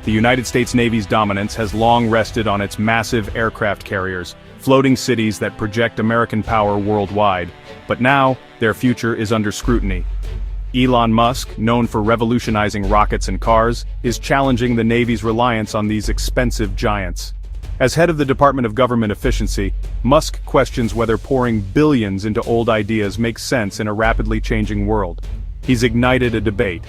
The United States Navy's dominance has long rested on its massive aircraft carriers, floating cities that project American power worldwide, but now, their future is under scrutiny. Elon Musk, known for revolutionizing rockets and cars, is challenging the Navy's reliance on these expensive giants. As head of the Department of Government Efficiency, Musk questions whether pouring billions into old ideas makes sense in a rapidly changing world. He's ignited a debate.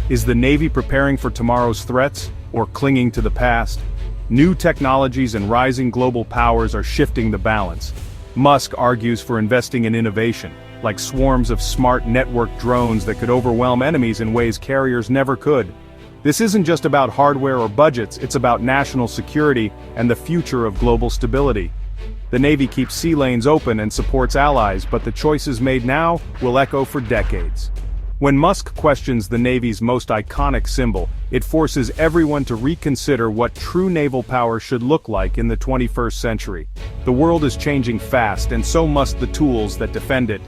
Is the Navy preparing for tomorrow's threats, or clinging to the past? New technologies and rising global powers are shifting the balance. Musk argues for investing in innovation, like swarms of smart networked drones that could overwhelm enemies in ways carriers never could. This isn't just about hardware or budgets, it's about national security and the future of global stability. The Navy keeps sea lanes open and supports allies, but the choices made now will echo for decades. When Musk questions the Navy's most iconic symbol, it forces everyone to reconsider what true naval power should look like in the 21st century. The world is changing fast, and so must the tools that defend it.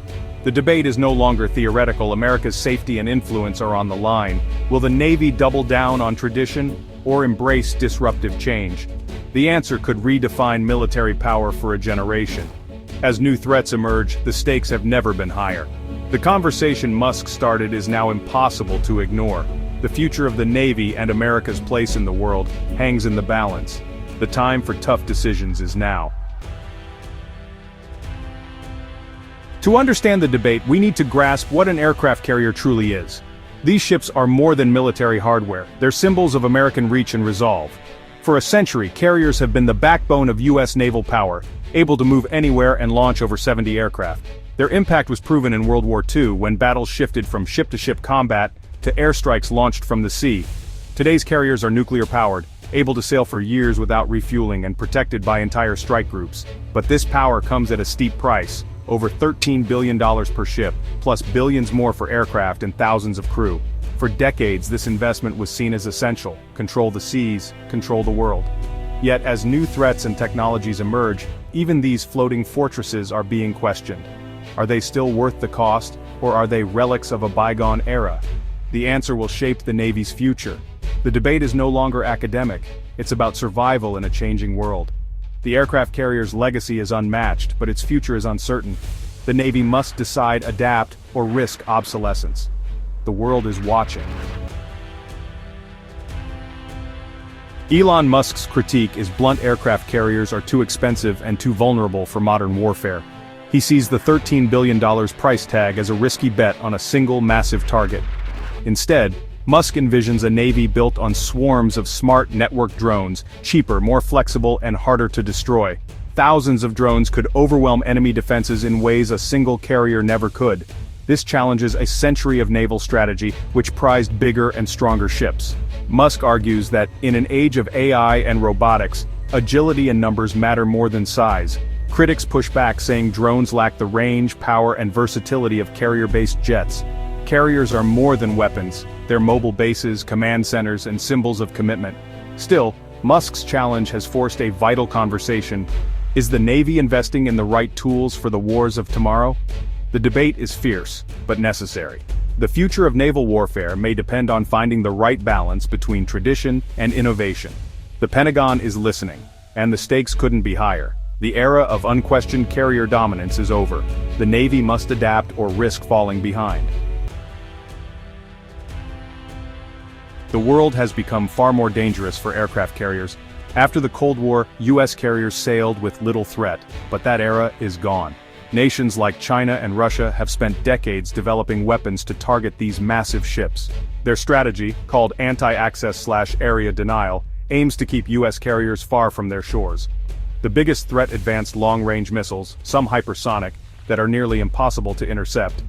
The debate is no longer theoretical. America's safety and influence are on the line. Will the Navy double down on tradition, or embrace disruptive change? The answer could redefine military power for a generation. As new threats emerge, the stakes have never been higher. The conversation Musk started is now impossible to ignore. The future of the Navy and America's place in the world hangs in the balance. The time for tough decisions is now. To understand the debate, we need to grasp what an aircraft carrier truly is. These ships are more than military hardware. They're symbols of American reach and resolve. For a century, carriers have been the backbone of U.S. naval power, able to move anywhere and launch over 70 aircraft. Their impact was proven in World War II when battles shifted from ship-to-ship combat to airstrikes launched from the sea. Today's carriers are nuclear-powered, able to sail for years without refueling and protected by entire strike groups. But this power comes at a steep price. Over $13 billion per ship, plus billions more for aircraft and thousands of crew. For decades, this investment was seen as essential: control the seas, control the world. Yet as new threats and technologies emerge, even these floating fortresses are being questioned. Are they still worth the cost, or are they relics of a bygone era? The answer will shape the Navy's future. The debate is no longer academic, it's about survival in a changing world. The aircraft carrier's legacy is unmatched, but its future is uncertain. The Navy must decide, adapt, or risk obsolescence. The world is watching. Elon Musk's critique is blunt: aircraft carriers are too expensive and too vulnerable for modern warfare. He sees the $13 billion price tag as a risky bet on a single massive target. Instead, Musk envisions a Navy built on swarms of smart network drones, cheaper, more flexible, and harder to destroy. Thousands of drones could overwhelm enemy defenses in ways a single carrier never could. This challenges a century of naval strategy, which prized bigger and stronger ships. Musk argues that, in an age of AI and robotics, agility and numbers matter more than size. Critics push back, saying drones lack the range, power, and versatility of carrier-based jets. Carriers are more than weapons. They're mobile bases, command centers, and symbols of commitment. Still, Musk's challenge has forced a vital conversation. Is the Navy investing in the right tools for the wars of tomorrow? The debate is fierce, but necessary. The future of naval warfare may depend on finding the right balance between tradition and innovation. The Pentagon is listening, and the stakes couldn't be higher. The era of unquestioned carrier dominance is over. The Navy must adapt or risk falling behind. The world has become far more dangerous for aircraft carriers. After the Cold War, U.S. carriers sailed with little threat, but that era is gone. Nations like China and Russia have spent decades developing weapons to target these massive ships. Their strategy, called anti-access/area denial, aims to keep U.S. carriers far from their shores. The biggest threat: advanced long-range missiles, some hypersonic, that are nearly impossible to intercept.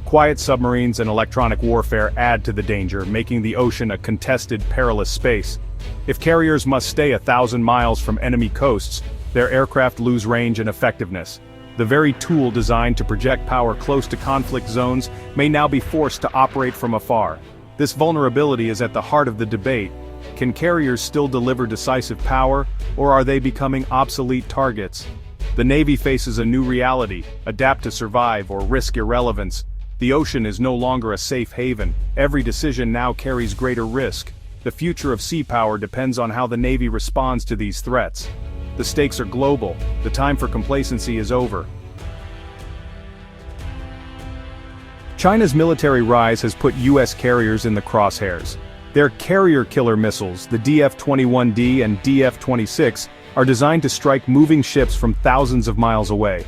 Quiet submarines and electronic warfare add to the danger, making the ocean a contested, perilous space. If carriers must stay 1,000 miles from enemy coasts, their aircraft lose range and effectiveness. The very tool designed to project power close to conflict zones may now be forced to operate from afar. This vulnerability is at the heart of the debate. Can carriers still deliver decisive power, or are they becoming obsolete targets? The Navy faces a new reality: adapt to survive or risk irrelevance. The ocean is no longer a safe haven. Every decision now carries greater risk. The future of sea power depends on how the Navy responds to these threats. The stakes are global, the time for complacency is over. China's military rise has put U.S. carriers in the crosshairs. Their carrier-killer missiles, the DF-21D and DF-26, are designed to strike moving ships from thousands of miles away.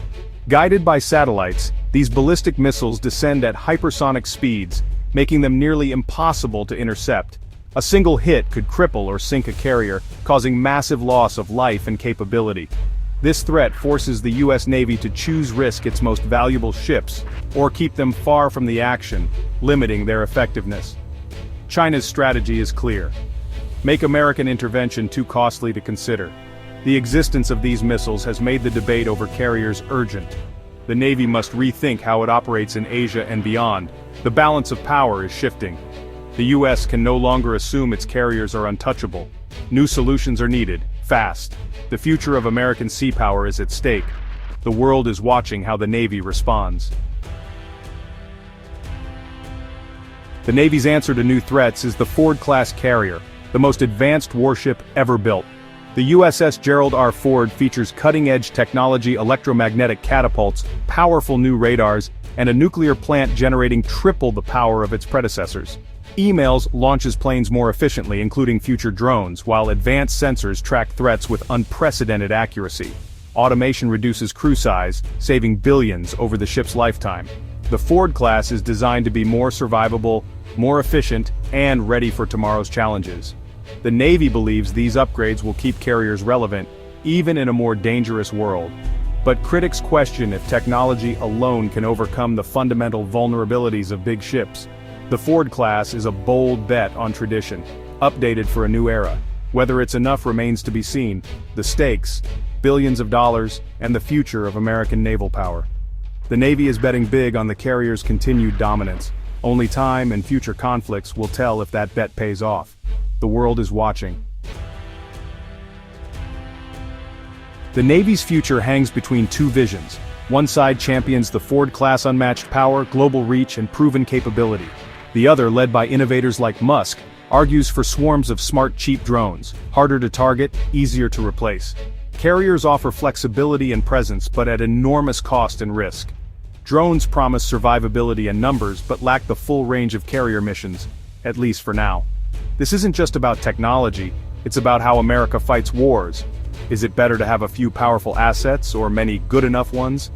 Guided by satellites, these ballistic missiles descend at hypersonic speeds, making them nearly impossible to intercept. A single hit could cripple or sink a carrier, causing massive loss of life and capability. This threat forces the U.S. Navy to choose risk its most valuable ships, or keep them far from the action, limiting their effectiveness. China's strategy is clear. Make American intervention too costly to consider. The existence of these missiles has made the debate over carriers urgent. The Navy must rethink how it operates in Asia and beyond. The balance of power is shifting. The U.S. can no longer assume its carriers are untouchable. New solutions are needed, fast. The future of American sea power is at stake. The world is watching how the Navy responds. The Navy's answer to new threats is the Ford-class carrier, the most advanced warship ever built. The USS Gerald R. Ford features cutting-edge technology, electromagnetic catapults, powerful new radars, and a nuclear plant generating triple the power of its predecessors. Emails launches planes more efficiently, including future drones, while advanced sensors track threats with unprecedented accuracy. Automation reduces crew size, saving billions over the ship's lifetime. The Ford class is designed to be more survivable, more efficient, and ready for tomorrow's challenges. The Navy believes these upgrades will keep carriers relevant, even in a more dangerous world. But critics question if technology alone can overcome the fundamental vulnerabilities of big ships. The Ford class is a bold bet on tradition, updated for a new era. Whether it's enough remains to be seen. The stakes, billions of dollars, and the future of American naval power. The Navy is betting big on the carrier's continued dominance. Only time and future conflicts will tell if that bet pays off. The world is watching. The Navy's future hangs between two visions. One side champions the Ford-class unmatched power, global reach, and proven capability. The other, led by innovators like Musk, argues for swarms of smart, cheap drones, harder to target, easier to replace. Carriers offer flexibility and presence, but at enormous cost and risk. Drones promise survivability and numbers, but lack the full range of carrier missions, at least for now. This isn't just about technology, it's about how America fights wars. Is it better to have a few powerful assets or many good enough ones?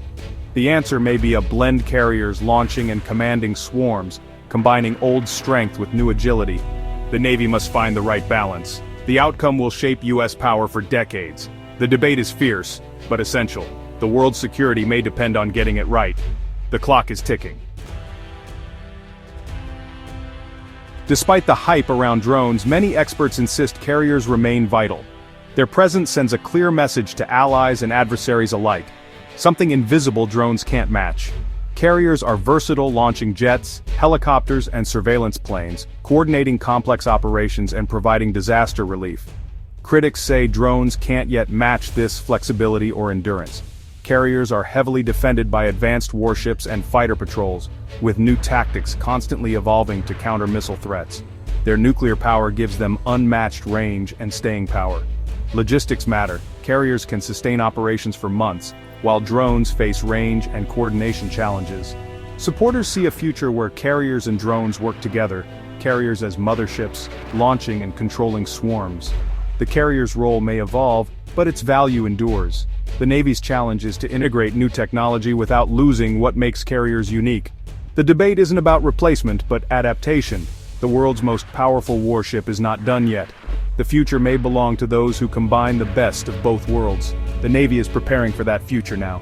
The answer may be a blend: carriers launching and commanding swarms, combining old strength with new agility. The Navy must find the right balance. The outcome will shape U.S. power for decades. The debate is fierce, but essential. The world's security may depend on getting it right. The clock is ticking. Despite the hype around drones, many experts insist carriers remain vital. Their presence sends a clear message to allies and adversaries alike. Something invisible drones can't match. Carriers are versatile, launching jets, helicopters, and surveillance planes, coordinating complex operations and providing disaster relief. Critics say drones can't yet match this flexibility or endurance. Carriers are heavily defended by advanced warships and fighter patrols, with new tactics constantly evolving to counter missile threats. Their nuclear power gives them unmatched range and staying power. Logistics matter. Carriers can sustain operations for months, while drones face range and coordination challenges. Supporters see a future where carriers and drones work together, carriers as motherships, launching and controlling swarms. The carrier's role may evolve, but its value endures. The Navy's challenge is to integrate new technology without losing what makes carriers unique. The debate isn't about replacement, but adaptation. The world's most powerful warship is not done yet. The future may belong to those who combine the best of both worlds. The Navy is preparing for that future now.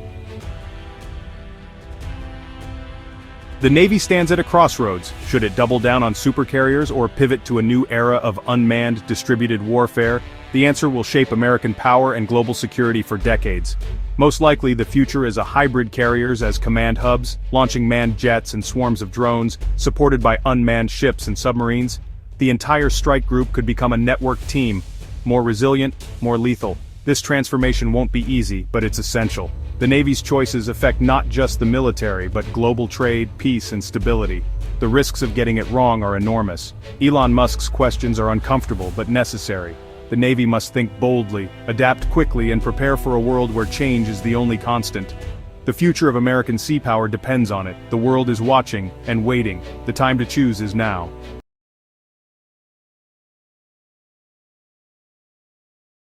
The Navy stands at a crossroads. Should it double down on supercarriers or pivot to a new era of unmanned, distributed warfare? The answer will shape American power and global security for decades. Most likely, the future is a hybrid: carriers as command hubs, launching manned jets and swarms of drones, supported by unmanned ships and submarines. The entire strike group could become a networked team, more resilient, more lethal. This transformation won't be easy, but it's essential. The Navy's choices affect not just the military, but global trade, peace, and stability. The risks of getting it wrong are enormous. Elon Musk's questions are uncomfortable but necessary. The Navy must think boldly, adapt quickly, and prepare for a world where change is the only constant. The future of American sea power depends on it. The world is watching and waiting. The time to choose is now.